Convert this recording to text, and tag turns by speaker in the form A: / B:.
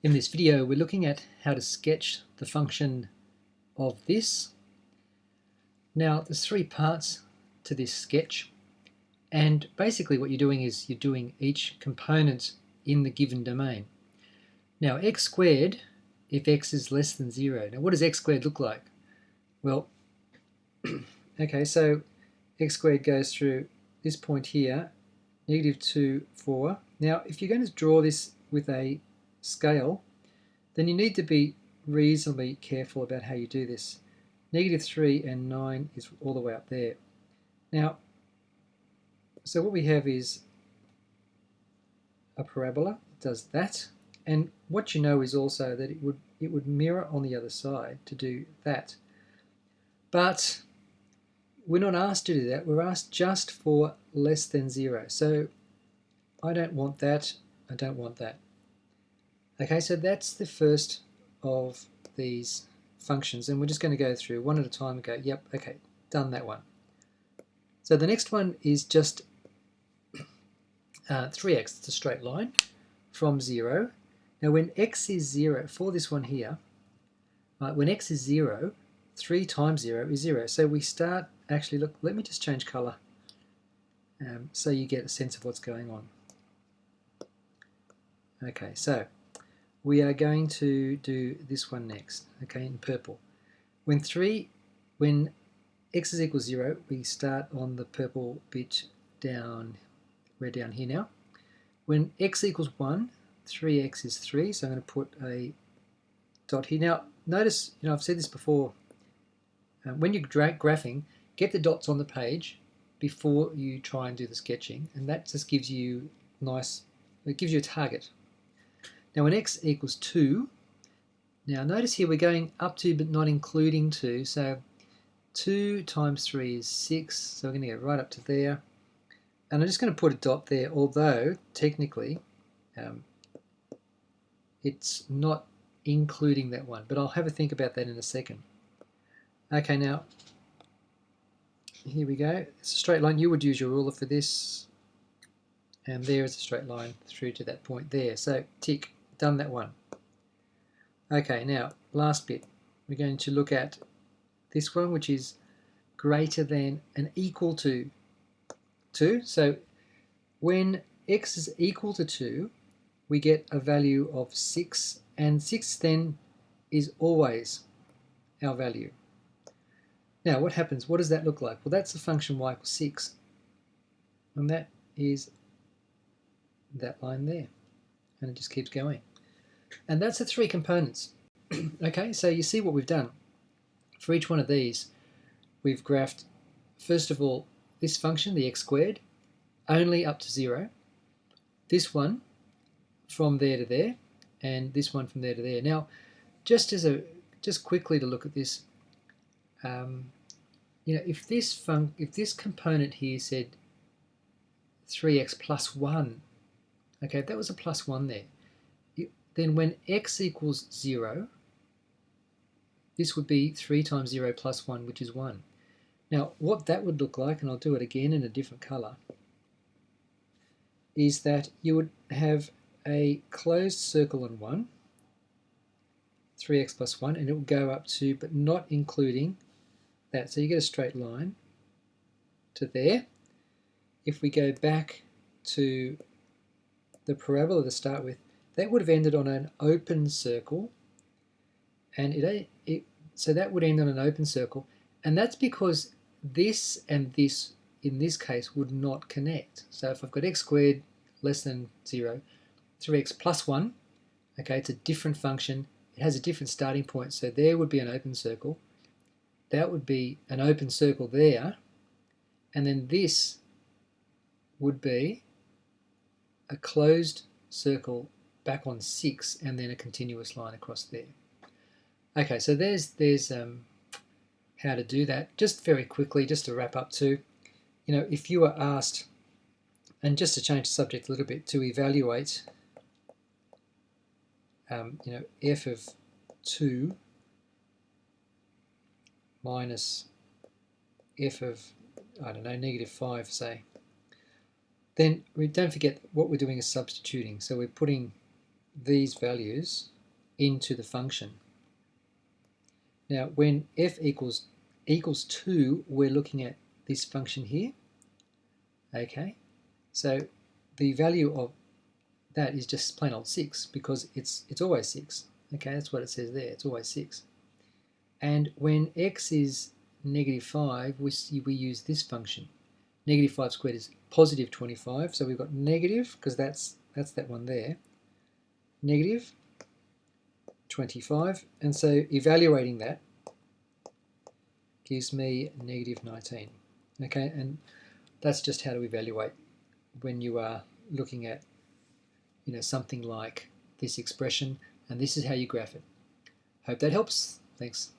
A: In this video, we're looking at how to sketch the function of this. Now, there's three parts to this sketch, and basically what you're doing is you're doing each component in the given domain. Now, x squared, if x is less than 0. Now, what does x squared look like? Well, okay, so x squared goes through this point here, -2, 4. Now, if you're going to draw this with a scale, then you need to be reasonably careful about how you do this. -3 and 9 is all the way up there. Now, so what we have is a parabola that does that, and what you know is also that it would mirror on the other side to do that. But we're not asked to do that. We're asked just for less than 0. So I don't want that. I don't want that. Okay, so that's the first of these functions, and we're just going to go through one at a time and go, yep, okay, done that one. So the next one is just 3x. It's a straight line from 0. Now when x is 0, for this one here, when x is 0, 3 times 0 is 0. So we start, actually, look, let me just change colour so you get a sense of what's going on. Okay, so we are going to do this one next, okay, in purple. When x is equal to 0, we start on the purple bit down, we're down here now. When x equals 1, 3x is 3, so I'm going to put a dot here. Now, notice, I've said this before, when you're graphing, get the dots on the page before you try and do the sketching, and that just gives you it gives you a target. Now when x equals 2, now notice here we're going up to but not including 2, so 2 times 3 is 6, so we're going to get right up to there. And I'm just going to put a dot there, although technically it's not including that one, but I'll have a think about that in a second. Okay, now here we go. It's a straight line. You would use your ruler for this, and there is a straight line through to that point there. So tick. Done that one. Okay, now last bit. We're going to look at this one, which is greater than and equal to 2. So when x is equal to 2, we get a value of 6, and 6 then is always our value. Now what happens? What does that look like? Well, that's the function y equals 6, and that is that line there, and it just keeps going. And that's the three components. Okay, so you see what we've done. For each one of these, we've graphed, first of all, this function, the x squared, only up to 0. This one from there to there, and this one from there to there. Now, just quickly to look at this, if this component here said 3x plus 1, okay, if that was a plus 1 there, then when x equals 0, this would be 3 times 0 plus 1, which is 1. Now, what that would look like, and I'll do it again in a different colour, is that you would have a closed circle on 1, 3x plus 1, and it will go up to, but not including that. So you get a straight line to there. If we go back to the parabola to start with, that would have ended on an open circle, and so that would end on an open circle, and that's because this and this, in this case, would not connect. So if I've got x squared less than 0, 3x plus 1, okay, it's a different function, it has a different starting point, so there would be an open circle, that would be an open circle there, and then this would be a closed circle back on 6, and then a continuous line across there. Okay, so there's how to do that. Just very quickly, just to wrap up too, if you were asked, and just to change the subject a little bit, to evaluate f of 2 minus f of, I don't know, -5, say, then we don't forget what we're doing is substituting. So we're putting these values into the function. Now when f equals 2, we're looking at this function here. Okay, so the value of that is just plain old 6, because it's always 6. Okay, that's what it says there, it's always 6. And when x is -5, we use this function. -5 squared is positive 25, so we've got negative, because that's that one there, negative 25, and so evaluating that gives me negative 19. Okay, and that's just how to evaluate when you are looking at something like this expression, and this is how you graph it. Hope that helps. Thanks.